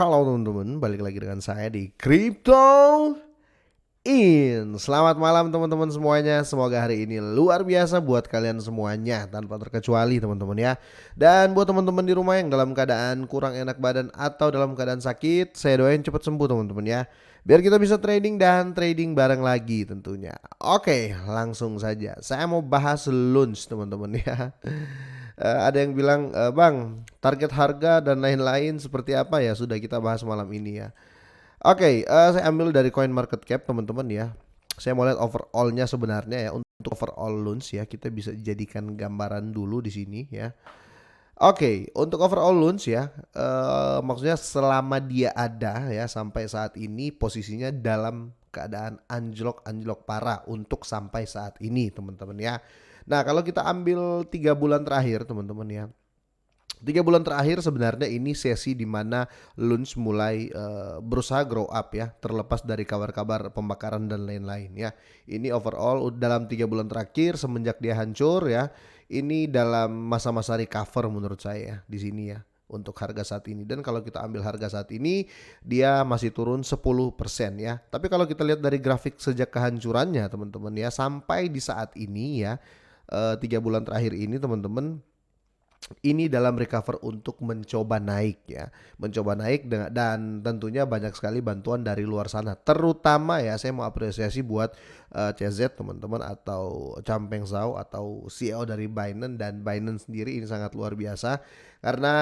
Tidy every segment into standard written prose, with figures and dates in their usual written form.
Halo teman-teman, balik lagi dengan saya di Crypto In. Selamat malam teman-teman semuanya. Semoga hari ini luar biasa buat kalian semuanya tanpa terkecuali teman-teman ya. Dan buat teman-teman di rumah yang dalam keadaan kurang enak badan atau dalam keadaan sakit, saya doain cepat sembuh teman-teman ya. Biar kita bisa trading dan trading bareng lagi tentunya. Oke, langsung saja. Saya mau bahas lunch teman-teman ya. Ada yang bilang, Bang, target harga dan lain-lain seperti apa ya? Sudah kita bahas malam ini ya. Oke, saya ambil dari Coin Market Cap teman-teman ya. Saya mau lihat overallnya sebenarnya ya. Untuk overall loans ya, kita bisa jadikan gambaran dulu di sini ya. Oke, untuk overall loans ya, maksudnya selama dia ada ya sampai saat ini posisinya dalam keadaan anjlok parah untuk sampai saat ini teman-teman ya. Nah kalau kita ambil 3 bulan terakhir teman-teman ya, 3 bulan terakhir sebenarnya ini sesi di mana Lunch mulai berusaha grow up ya, terlepas dari kabar-kabar pembakaran dan lain-lain ya. Ini overall dalam 3 bulan terakhir semenjak dia hancur ya, ini dalam masa-masa recover menurut saya ya, di sini ya untuk harga saat ini. Dan kalau kita ambil harga saat ini dia masih turun 10% ya. Tapi kalau kita lihat dari grafik sejak kehancurannya teman-teman ya sampai di saat ini ya, 3 bulan terakhir ini teman-teman, ini dalam recover untuk mencoba naik ya, mencoba naik dan tentunya banyak sekali bantuan dari luar sana, terutama ya saya mau apresiasi buat CZ teman-teman atau Champeng Zhao atau CEO dari Binance. Dan Binance sendiri ini sangat luar biasa karena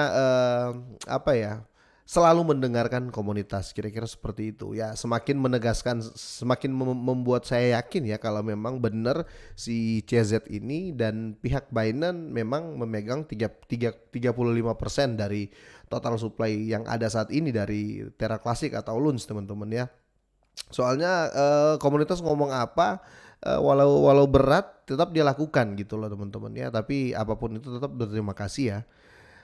apa ya, selalu mendengarkan komunitas, kira-kira seperti itu ya. Semakin menegaskan, semakin membuat saya yakin ya kalau memang benar si CZ ini dan pihak Binance memang memegang 35% dari total supply yang ada saat ini dari Terra Classic atau Lunch teman-teman ya. Soalnya komunitas ngomong apa, walau berat tetap dia lakukan gitu loh teman-teman ya. Tapi apapun itu tetap berterima kasih ya.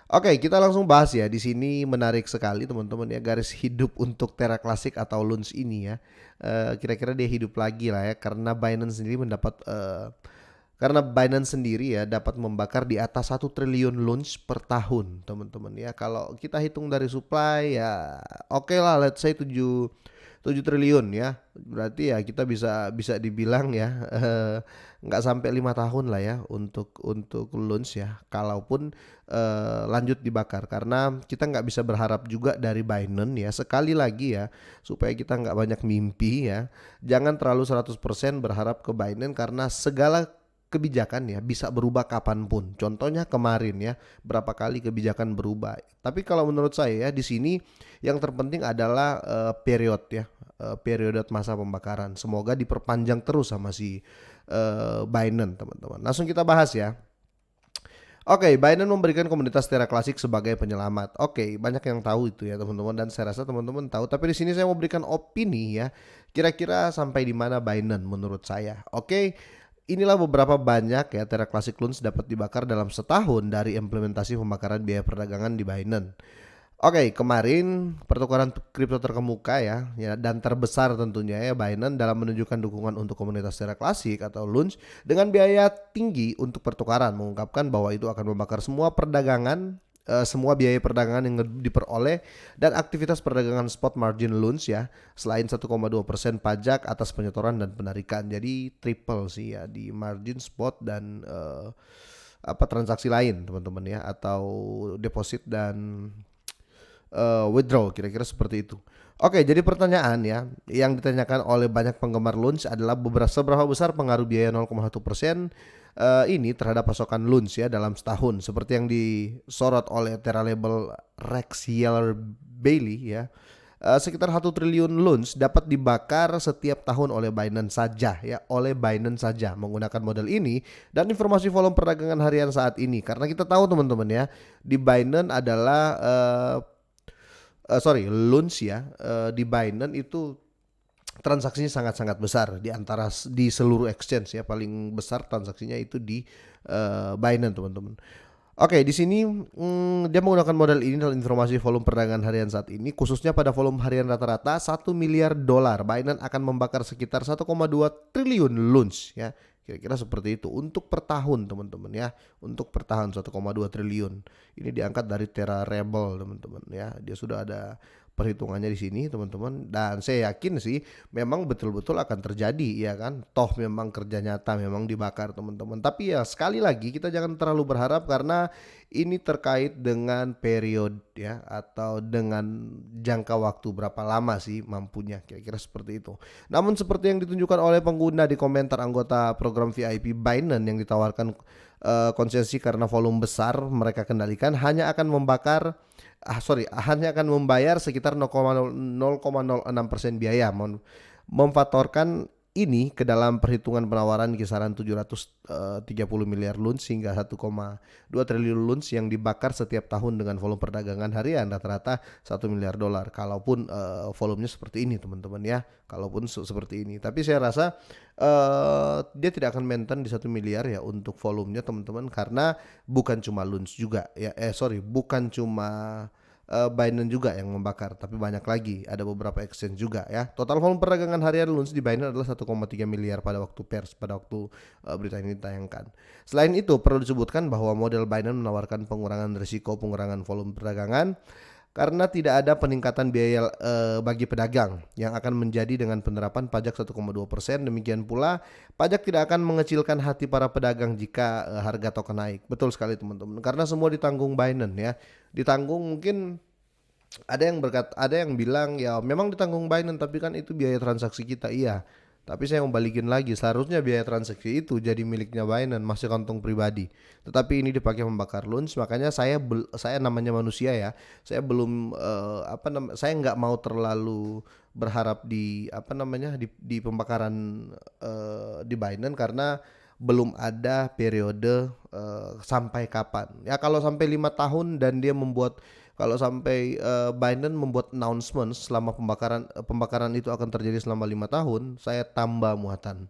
Oke, kita langsung bahas ya. Di sini menarik sekali teman-teman ya, garis hidup untuk Terra Classic atau Lunch ini ya. Kira-kira dia hidup lagi lah ya karena Binance sendiri ya dapat membakar di atas 1 triliun lunch per tahun teman-teman ya. Kalau kita hitung dari supply ya oke lah, let's say 7 triliun ya. Berarti ya kita bisa bisa dibilang ya nggak sampai 5 tahun lah ya untuk lunch ya. Kalaupun lanjut dibakar, karena kita nggak bisa berharap juga dari Binance ya. Sekali lagi ya, supaya kita nggak banyak mimpi ya. Jangan terlalu 100% berharap ke Binance karena segala kebijakan ya bisa berubah kapanpun. Contohnya kemarin ya, berapa kali kebijakan berubah. Tapi kalau menurut saya ya di sini yang terpenting adalah periode masa pembakaran. Semoga diperpanjang terus sama si Binance teman-teman. Langsung kita bahas ya. Oke, Binance memberikan komunitas Terra Classic sebagai penyelamat. Oke, banyak yang tahu itu ya teman-teman, dan saya rasa teman-teman tahu. Tapi di sini saya mau berikan opini ya. Kira-kira sampai di mana Binance menurut saya. Oke, inilah beberapa banyak ya Terra Classic Loans dapat dibakar dalam setahun dari implementasi pembakaran biaya perdagangan di Binance. Oke, kemarin pertukaran kripto terkemuka ya dan terbesar tentunya ya Binance dalam menunjukkan dukungan untuk komunitas Terra Classic atau Lunch dengan biaya tinggi untuk pertukaran, mengungkapkan bahwa itu akan membakar semua biaya perdagangan yang diperoleh dan aktivitas perdagangan spot margin Lunch ya, selain 1,2% pajak atas penyetoran dan penarikan. Jadi triple sih ya di margin spot dan transaksi lain teman-teman ya, atau deposit dan withdraw, kira-kira seperti itu. Oke, jadi pertanyaan ya yang ditanyakan oleh banyak penggemar Lunch adalah seberapa besar pengaruh biaya 0,1% ini terhadap pasokan Lunch ya dalam setahun, seperti yang disorot oleh Terra Label Rex Yeller Bailey ya. Sekitar 1 triliun lunch dapat dibakar setiap tahun oleh Binance saja menggunakan model ini dan informasi volume perdagangan harian saat ini. Karena kita tahu teman-teman ya, di Binance adalah Lunch ya, di Binance itu transaksinya sangat-sangat besar di seluruh exchange ya. Paling besar transaksinya itu di Binance teman-teman. Oke, di sini dia menggunakan model ini dalam informasi volume perdagangan harian saat ini, khususnya pada volume harian rata-rata $1 miliar. Binance akan membakar sekitar 1,2 triliun lunch ya. Kira-kira seperti itu untuk per tahun teman-teman ya. Untuk per tahun 1,2 triliun. Ini diangkat dari Terra Rebel teman-teman ya. Dia sudah ada perhitungannya di sini teman-teman, dan saya yakin sih memang betul-betul akan terjadi ya kan. Toh memang kerja nyata memang dibakar teman-teman. Tapi ya sekali lagi kita jangan terlalu berharap karena ini terkait dengan period ya atau dengan jangka waktu berapa lama sih mampunya, kira-kira seperti itu. Namun seperti yang ditunjukkan oleh pengguna di komentar anggota program VIP Binance yang ditawarkan konsesi karena volume besar mereka kendalikan hanya akan membayar sekitar 0,06% biaya, memfaktorkan ini ke dalam perhitungan penawaran kisaran 730 miliar lunch hingga 1,2 triliun lunch yang dibakar setiap tahun dengan volume perdagangan harian rata-rata 1 miliar dolar. Kalaupun volumenya seperti ini teman-teman ya, kalaupun seperti ini. Tapi saya rasa dia tidak akan maintain di 1 miliar ya untuk volumenya teman-teman, karena bukan cuma lunch juga ya, bukan cuma Binance juga yang membakar, tapi banyak lagi, ada beberapa exchange juga ya. Total volume perdagangan harian lunch di Binance adalah 1,3 miliar pada waktu berita ini ditayangkan. Selain itu perlu disebutkan bahwa model Binance menawarkan pengurangan risiko pengurangan volume perdagangan karena tidak ada peningkatan biaya bagi pedagang yang akan menjadi dengan penerapan pajak 1,2%. Demikian pula pajak tidak akan mengecilkan hati para pedagang jika harga token naik. Betul sekali teman-teman, karena semua ditanggung Binance ya. Ditanggung, mungkin ada yang bilang ya memang ditanggung Binance tapi kan itu biaya transaksi kita. Iya. Tapi saya mau balikin lagi, seharusnya biaya transaksi itu jadi miliknya Binance, masih kantong pribadi. Tetapi ini dipakai membakar lunch, makanya saya namanya manusia ya. Saya belum saya nggak mau terlalu berharap di pembakaran di Binance karena belum ada periode sampai kapan. Ya kalau sampai 5 tahun dan dia kalau sampai Binance membuat announcement selama pembakaran itu akan terjadi selama 5 tahun, saya tambah muatan.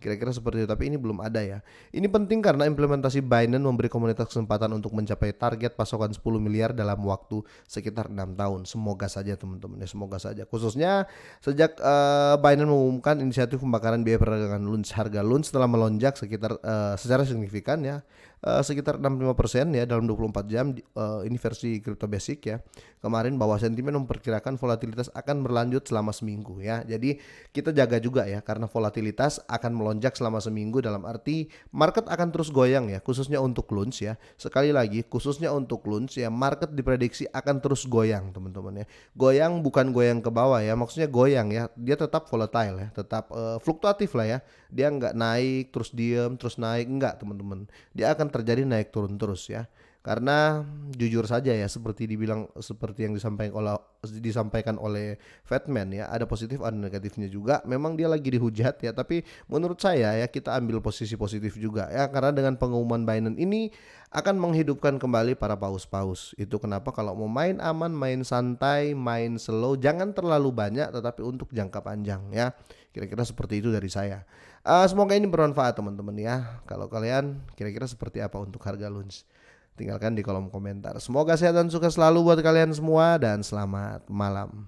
Kira-kira seperti itu. Tapi ini belum ada ya. Ini penting karena implementasi Binance memberi komunitas kesempatan untuk mencapai target pasokan 10 miliar dalam waktu sekitar 6 tahun. Semoga saja teman-teman ya, semoga saja. Khususnya sejak Binance mengumumkan inisiatif pembakaran biaya perdagangan lunch, harga lunch telah melonjak secara signifikan ya. Sekitar 65% ya dalam 24 jam. Ini versi Crypto Basic ya. Kemarin bahwa sentimen memperkirakan volatilitas akan berlanjut selama seminggu ya. Jadi kita jaga juga ya, karena volatilitas akan melonjak selama seminggu, dalam arti market akan terus goyang ya, khususnya untuk lunch ya. Sekali lagi, khususnya untuk lunch ya, market diprediksi akan terus goyang teman-teman ya. Goyang bukan goyang ke bawah ya, maksudnya goyang ya. Dia tetap volatile ya, tetap fluktuatif lah ya. Dia nggak naik terus diem terus naik, enggak teman-teman. Dia akan terjadi naik turun terus ya. Karena jujur saja ya, seperti yang disampaikan oleh Fatman ya, ada positif ada negatifnya juga. Memang dia lagi dihujat ya, tapi menurut saya ya kita ambil posisi positif juga ya, karena dengan pengumuman Binance ini akan menghidupkan kembali para paus-paus. Itu kenapa kalau mau main aman, main santai, main slow, jangan terlalu banyak tetapi untuk jangka panjang ya. Kira-kira seperti itu dari saya. Semoga ini bermanfaat teman-teman ya. Kalau kalian kira-kira seperti apa untuk harga lunch? Tinggalkan di kolom komentar. Semoga sehat dan sukses selalu buat kalian semua dan selamat malam.